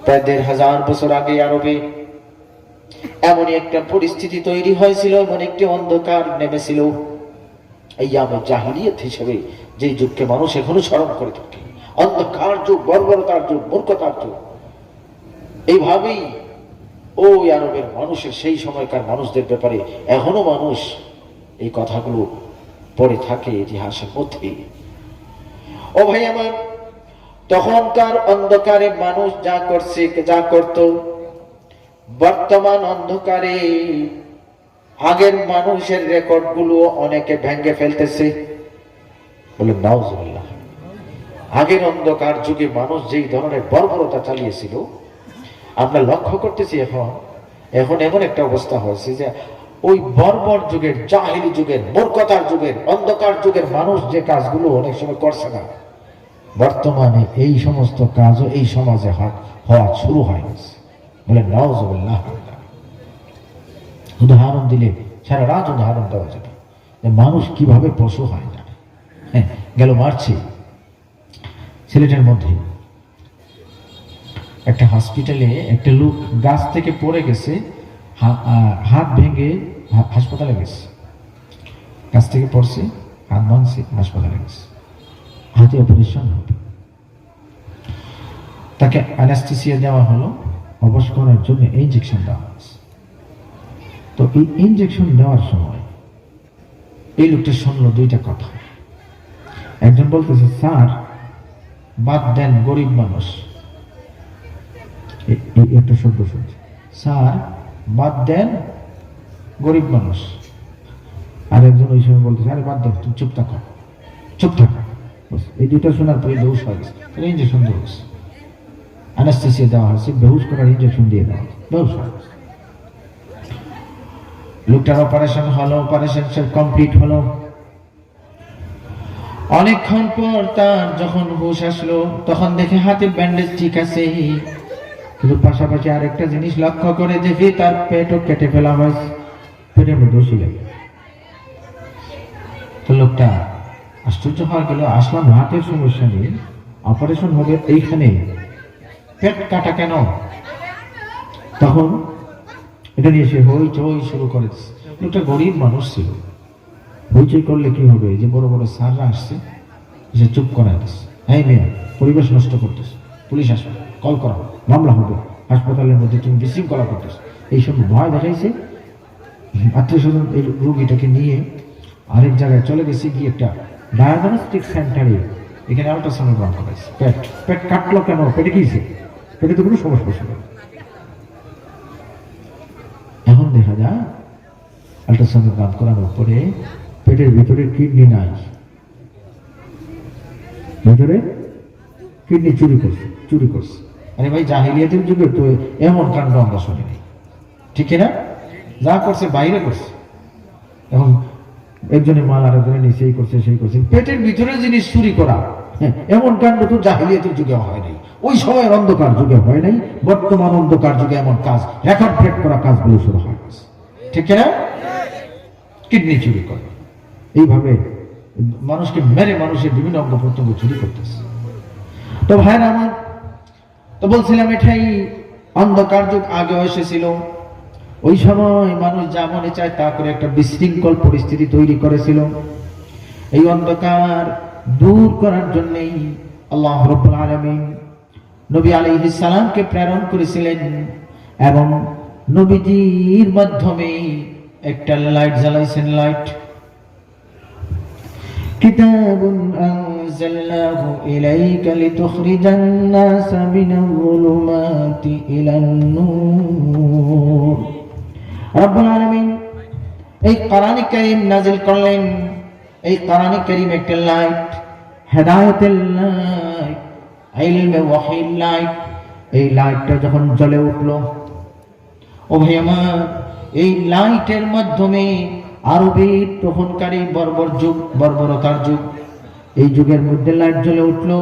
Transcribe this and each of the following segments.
প্রায় ১৫০০ বছর আগে আরবে এমনই একটা পরিস্থিতি তৈরি হয়েছিল, এমন একটি অন্ধকার নেমেছিল। আইয়ামে জাহিলিয়াত হিসেবে যে যুগকে মানুষ এখনো স্মরণ করে থাকে, অন্ধকার যুগ, বর্বরতার যুগ, মূর্খতার যুগ। এইভাবেই ওই আরবের মানুষের, সেই সময়কার মানুষদের ব্যাপারে এখনো মানুষ এই কথাগুলো পড়ে থাকে ইতিহাসের মধ্যে। ও ভাই আমার, তখনকার অন্ধকারে মানুষ যা করছে, যা করত, বর্তমান অন্ধকারে আগের মানুষের রেকর্ড গুলো অনেকে ভেঙে ফেলতেছে। বলে নাউজুবিল্লাহ। আগের অন্ধকার যুগে মানুষ যেই ধরনের বর্বরতা চালিয়েছিল, আমরা লক্ষ্য করতেছি এখন এমন একটা অবস্থা হয়েছে যে ওই বর্বর যুগের, জাহিলি যুগের, মূর্খতার যুগের, অন্ধকার যুগের মানুষ যে কাজগুলো অনেক সময় করছে না, বর্তমানে এই সমস্ত কাজও এই সমাজে হওয়া শুরু হয়ে গেছে। বলে নাউজুবিল্লাহ। উদাহরণ দিলে সারা রাত উদাহরণ দেওয়া যাবে যে মানুষ কিভাবে পশু হয় না। হ্যাঁ, গেল মার্চে সিলেটের মধ্যে একটা হসপিটালে একটা লোক গাছ থেকে পড়ে গেছে, হাত ভেঙে হাসপাতালে গেছে। গাছ থেকে পড়ছে, হাত ভাঙছে, হাসপাতালে গেছে, হাতে অপারেশন হবে। তাকে অ্যানাস্থেসিয়া দেওয়া হলো, অবশ করার জন্য ইনজেকশন দেওয়া হয়েছে। তো এই ইনজেকশন দেওয়ার সময় এই লোকটা শুনলো দুইটা কথা। একজন বলতেছে, স্যার বাদ দেন, গরিব মানুষ। একটা শব্দ শুনছে, স্যার বাদ দেন, গরিব মানুষ। আর একজন ওই সময় বলতেছে, আরে বাদ দেন, তুমি চুপ থাকো, চুপ থাকো। এই দুইটা শোনার পরে বেহুশ হয়ে গেছে। ইনজেকশন দেওয়া হয়েছে, অ্যানাস্থেসিয়া দেওয়া হয়েছে, বেহুশ করার ইনজেকশন দিয়ে দেওয়া হয়েছে, বেহুশ হয়ে গেছে। লোকটার অপারেশন হলো, অপারেশন কমপ্লিট হলো। অনেকক্ষণ পর তার যখন হুঁশ আসলো, তখন দেখে হাতে ব্যান্ডেজ ঠিক আছে, কিন্তু পাশাপাশি আরেকটা জিনিস লক্ষ্য করে দেখি তার পেটও কেটে ফেলা হয়েছে, পেটের মধ্যে ছিল। তো লোকটা আশ্চর্য হয়ে গেল, আসলাম হাতের সমস্যা নেই, অপারেশন হবে এইখানে, পেট কাটা কেন? তখন এটা নিয়ে সে হইচই শুরু করেছে। লোকটা গরিব মানুষ ছিল, হইচই করলে কি হবে, যে বড় বড় স্যাররা আসছে, সে চুপ করায় দিচ্ছে। হ্যাঁ মেয়ে, পরিবেশ নষ্ট করতেছে, পুলিশ আসবে, কল করা, মামলা হবে, হাসপাতালের মধ্যে তুমি বিশৃঙ্খলা করতেছে, এইসব ভয় দেখাইছে। আত্মীয় স্বজন এই রোগীটাকে নিয়ে আরেক জায়গায় চলে গেছে, গিয়ে একটা ডায়াগনস্টিক সেন্টারে এখানে আল্ট্রাসোনোগ্রাম করাইছে। পেট কাটলো কেন, পেটে গিয়েছে, পেটে তো কোনো সমস্যা ছিল। এখন দেখা যায় আল্ট্রাসোনোগ্রাম করানোর পরে পেটের ভিতরে কিডনি নাই, ভিতরে কিডনি চুরি করছে। আরে ভাই, জাহিলিয়াতের যুগে তো এমন কাণ্ড আমরা শুনি নাই, ঠিক না? যা করছে বাইরে করছে। এখন একজনের মাল আরেকজনের নিচে, এই করছে সেই করছে, পেটের ভিতরে জিনিস চুরি করা, এমন কাণ্ড তো জাহিলিয়াতের যুগে হয় নাই, ওই সময়ের অন্ধকার যুগে হয় নাই। বর্তমান অন্ধকার যুগে এমন কাজ, রেকর্ড ব্রেক করা কাজগুলো শুরু হয়, ঠিক না? কিডনি চুরি করে, এইভাবে মানুষকে মেরে মানুষের বিভিন্ন অঙ্গ প্রত্যঙ্গ চুরি করতেছে। তো ভাইরা আমার, তো বলছিলাম এটাই অন্ধকার যুগ আগে এসেছিল। ওই সময় মানুষ যা মনে চায় তা করে একটা বিশৃঙ্খল পরিস্থিতি তৈরি করেছিল। এই অন্ধকার দূর করার জন্যই আল্লাহ রাব্বুল আলামিন নবী আলাইহিস সালামকে প্রেরণ করেছিলেন, এবং নবীজির মাধ্যমে একটা লাইট জ্বালাইছেন। লাইট, কিতাবুন আনজালনাহু ইলাইকা লিতুখরিজান নাস মিনাল যুলুমাতি ইলান নূর। রব্বুল আলামিন এই কোরআন কারীম নাযিল করলেন। এই কোরআন কারীম একটা লাইট, হেদায়েতের লাইট, ইলমে ওয়াহির লাইট। এই লাইটটা যখন জ্বলে উঠলো, ও ভাই আমার, এই লাইটের মাধ্যমে আরবের তখনকারী বর্বরতার যুগ, এই যুগের মধ্যে লাইট জ্বলে উঠলো।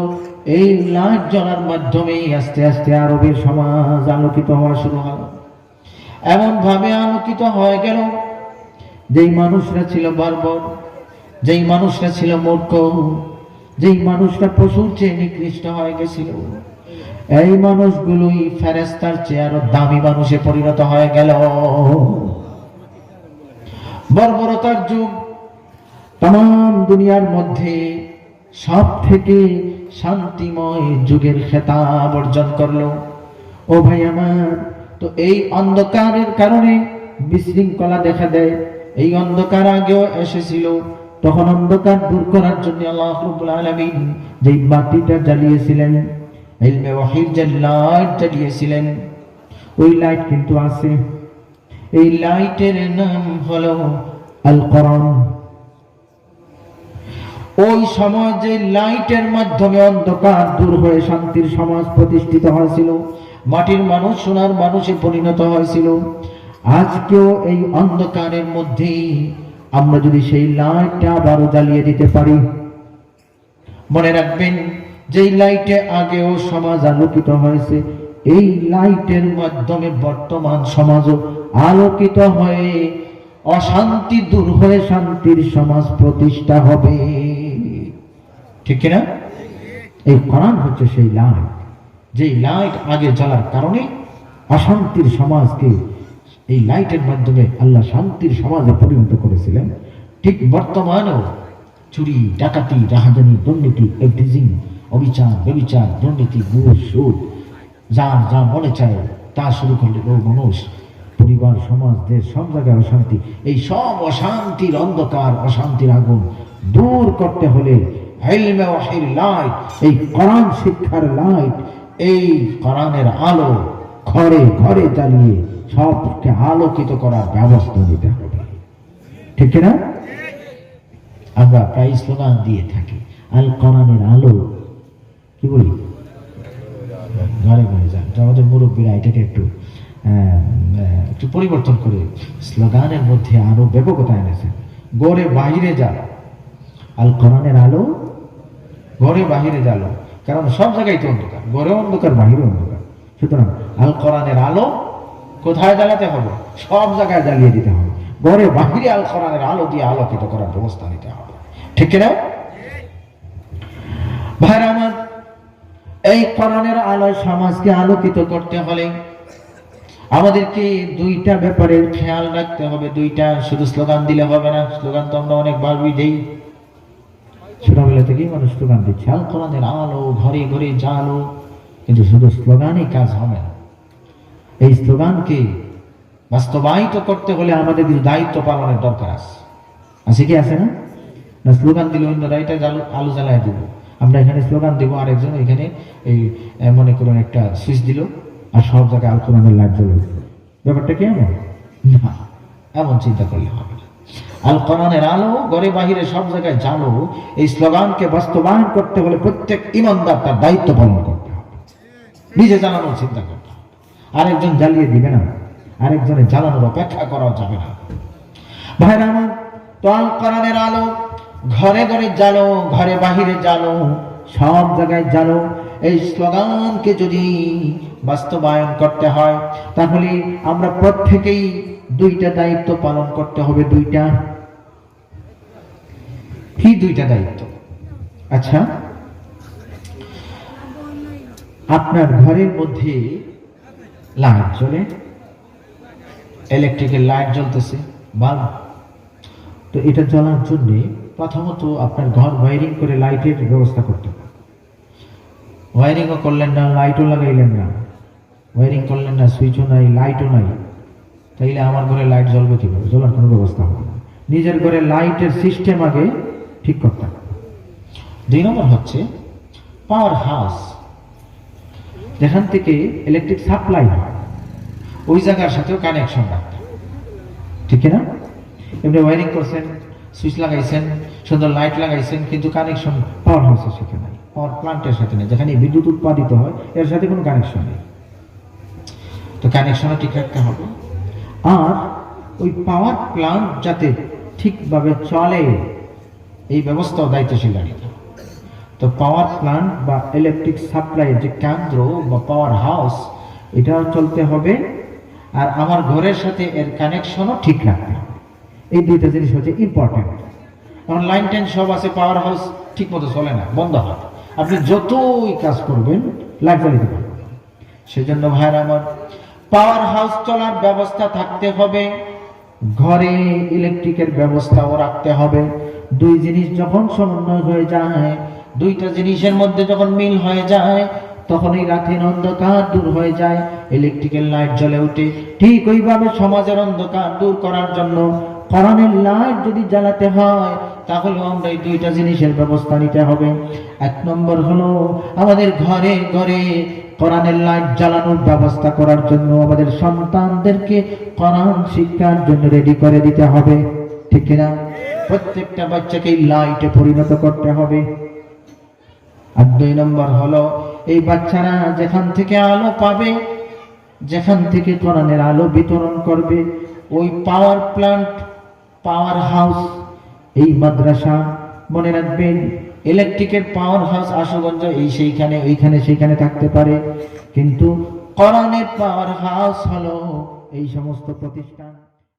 এই লাইট জ্বলার মাধ্যমে আস্তে আস্তে আরবের সমাজ আলোকিত হওয়া শুরু হলো। এমন ভাবে আলোকিত হয়ে গেল, যেই মানুষরা ছিল বর্বর, যেই মানুষরা ছিল মূর্খ, যেই মানুষরা পশুর চেয়ে নিকৃষ্ট হয়ে গেছিল, এই মানুষগুলোই ফেরেশতার চেয়ে আরো দামি মানুষে পরিণত হয়ে গেল। বর্বরতার যুগ, তাম দুনিয়ার মধ্যে সব থেকে শান্তিময় যুগের খেতাব অর্জন করলো। ও ভাই আমার, তো এই অন্ধকারের কারণে বিশৃঙ্খলা দেখা দেয়। এই অন্ধকার আগেও এসেছিল, তখন অন্ধকার দূর করার জন্য আল্লাহ রাব্বুল আলামিন যে বাতিটা জ্বালিয়েছিলেন, ইলমে ওয়াহির যে লাইট জ্বালিয়েছিলেন, ওই লাইট কিন্তু আছে। এই লাইটের নাম হলো আল কোরআন। ওই সময় যে লাইটের মাধ্যমে অন্ধকার দূর হয়ে শান্তির সমাজ প্রতিষ্ঠিত হয়েছিল, মাটির মানুষ সোনার মানুষে পরিণত হয়েছিল, আজকেও এই অন্ধকারের মধ্যেই আমরা যদি সেই লাইটটা আবারও জ্বালিয়ে দিতে পারি, মনে রাখবেন যেই লাইটে আগেও সমাজ আলোকিত হয়েছে, এই লাইটের মাধ্যমে বর্তমান সমাজও আলোকিত হয়ে অশান্তি দূর হয়ে শান্তির সমাজ প্রতিষ্ঠা হবে। ঠিক কিনা? এই কোরআন হচ্ছে সেই লাইট, যেই লাইট আগে জ্বলার কারণে অশান্তির সমাজকে এই লাইটের মাধ্যমে আল্লাহ শান্তির সমাজে পরিণত করেছিলেন। ঠিক বর্তমানেও চুরি, ডাকাতি, রাহাজানি, দুর্নীতি, এভরিথিং, অবিচার, ব্যভিচার, দুর্নীতি, ঘুষ, সুদ, যার যা মনে চায় তা শুরু করলে মানুষ, পরিবার, সমাজ, দেশ, সব জায়গায় অশান্তি। এই সব অশান্তির অন্ধকার, অশান্তির আগুন দূর করতে হলে ইলমে ওয়াহির লাইট, এই কোরআন শিক্ষার লাইট, এই কোরআনের আলো ঘরে ঘরে জ্বালিয়ে সবকে আলোকিত করার ব্যবস্থা নিতে হবে। ঠিক না? আমরা প্রায় স্লোগান দিয়ে থাকি, আল কোরআনের আলো, কি বলি, ঘরে ঘরে যান। আমাদের মুরব্বীরা এটাকে একটু পরিবর্তন করে স্লোগানের মধ্যে আরো ব্যাপকতা এনেছেন। গড়ে বাহিরে যা, আল কোরআনের আলো ঘরে বাহিরে জ্বালো, কারণ সব জায়গায় তো অন্ধকার, ঘরে অন্ধকার, বাহিরে অন্ধকার। সুতরাং আল কোরআনের আলো কোথায় জ্বালাতে হবে? সব জায়গায় জ্বালিয়ে দিতে হবে। ঘরে বাহিরে আল কোরআনের আলো দিয়ে আলোকিত করার ব্যবস্থা নিতে হবে। ঠিক না ভাইরা আমার? এই কোরআনের আলোয় সমাজকে আলোকিত করতে হলে আমাদেরকে দুইটা ব্যাপারের খেয়াল রাখতে হবে। দুইটা, শুধু স্লোগান দিলে হবে না। স্লোগান তো আমরা অনেকবারই দেই, ছোটবেলা থেকেই মানুষ স্লোগান দিচ্ছে, আল কোরআনের আলো ঘরে ঘরে জ্বালো, কিন্তু শুধু স্লোগানই কাজ হবে না। এই স্লোগানকে বাস্তবায়িত করতে হলে আমাদের কিছু দায়িত্ব পালনের দরকার আছে কি আছে না? না স্লোগান দিলে অন্যরা এটা আলো জ্বালায় দিব, আমরা এখানে স্লোগান দেবো, আরেকজন এখানে এই মনে করুন একটা সুইচ দিল আর সব জায়গায় আল কোরআনের লাইট জ্বলে উঠবে। ব্যাপারটা কি এমন না? এমন চিন্তা করলে হবে না। আল কোরআনের আলো ঘরে বাহিরে সব জায়গায় জ্বালো, এই স্লোগানকে বাস্তবায়ন করতে হলে প্রত্যেক ঈমানদার তার দায়িত্ব পালন করতে হবে। নিজে জ্বালানোর চিন্তা করতে হবে, আরেকজন জ্বালিয়ে দিবে না, আরেকজনের জ্বালানোর অপেক্ষা করাও যাবে না। ভাইরা আমার, তো আল কোরআনের আলো ঘরে ঘরে জ্বালো, ঘরে বাহিরে জ্বালো, সব জায়গায় জ্বালো। এই স্লোগানকে যদি বাস্তবায়ন করতে হয় তাহলে আমরা প্রত্যেকেই দুইটা দায়িত্ব পালন করতে হবে। দুইটা কি? দুইটা দায়িত্ব। আচ্ছা, আপনার ঘরের মধ্যে লাইট জ্বলে, ইলেকট্রিকের লাইট জ্বলতেছে, বাল্ব, তো এটা জ্বলার জন্য প্রথমত আপনার ঘর ওয়ারিং করে লাইটের ব্যবস্থা করতে হবে। ওয়ারিংও করলেন না, লাইটও লাগাইলেন না, ওয়ারিং করলেন না, সুইচও নাই, লাইটও নাই, তাইলে আমার ঘরে লাইট জ্বলবে কিভাবে? জ্বলার কোনো ব্যবস্থা হবে না। নিজের ঘরে লাইটের সিস্টেম আগে ঠিক করতে হবে। 2 নম্বর হচ্ছে পাওয়ার হাউস, যেখান থেকে ইলেকট্রিক সাপ্লাই হয় ওই জায়গার সাথেও কানেকশন রাখতে হবে। ঠিক না? এমনি ওয়ারিং করছেন, সুইচ লাগাইছেন, সুন্দর লাইট লাগাইছেন, কিন্তু কানেকশন পাওয়ার হাউসের সাথে নাই, পাওয়ার প্লান্টের সাথে নেই, যেখানে বিদ্যুৎ উৎপাদিত হয় এর সাথে কোনো কানেকশন নেই। তো কানেকশনও ঠিক রাখতে হবে। আর ওই পাওয়ার প্লান্ট যাতে ঠিকভাবে চলে এই ব্যবস্থাও দায়িত্বশীল নিতে হবে। তো পাওয়ার প্লান্ট বা ইলেকট্রিক সাপ্লাইয়ের যে কেন্দ্র বা পাওয়ার হাউস, এটাও চলতে হবে, আর আমার ঘরের সাথে এর কানেকশনও ঠিক রাখতে হবে। এই দুইটা জিনিস হচ্ছে ইম্পর্টেন্ট। কারণ লাইন টাইন সব আছে, পাওয়ার হাউস ঠিক মতো চলে না, বন্ধ হয়। আপনি যতই কাজ করবেন লাইট জ্বালিয়ে পারবেন, সেজন্য ভাইরা আমার, পাওয়ার হাউস চলার ব্যবস্থা থাকতে হবে, ঘরে ইলেকট্রিকের ব্যবস্থাও রাখতে হবে। দুই জিনিস যখন সমন্বয় হয়ে যায়, দুইটা জিনিসের মধ্যে যখন মিল হয়ে যায়, তখন এই রাতের অন্ধকার দূর হয়ে যায়, ইলেকট্রিক্যাল লাইট জ্বলে ওঠে। ঠিক ওইভাবে সমাজের অন্ধকার দূর করার জন্য কোরআনের লাইট যদি জ্বালাতে হয়, তাহলে আমরা এই দুইটা জিনিসের ব্যবস্থা নিতে হবে। এক নম্বর হলো আমাদের ঘরে ঘরে কোরআনের লাইট জ্বালানোর ব্যবস্থা করার জন্য আমাদের সন্তানদেরকে কোরআন শিক্ষার জন্য রেডি করে দিতে হবে, ঠিক কিনা? প্রত্যেকটা বাচ্চাকে লাইটে পরিণত করতে হবে। আর দুই নম্বর হলো এই বাচ্চারা যেখান থেকে আলো পাবে, যেখান থেকে কোরআনের আলো বিতরণ করবে, ওই পাওয়ার প্ল্যান্ট, পাওয়ার হাউস, এই মাদ্রাসা, মনে রাখবেন ইলেকট্রিকের পাওয়ার হাউস আশুগঞ্জ এই সেইখানে ওইখানে সেইখানে থাকতে পারে, কিন্তু কোরআনের পাওয়ার হাউস হলো এই সমস্ত প্রতিষ্ঠান।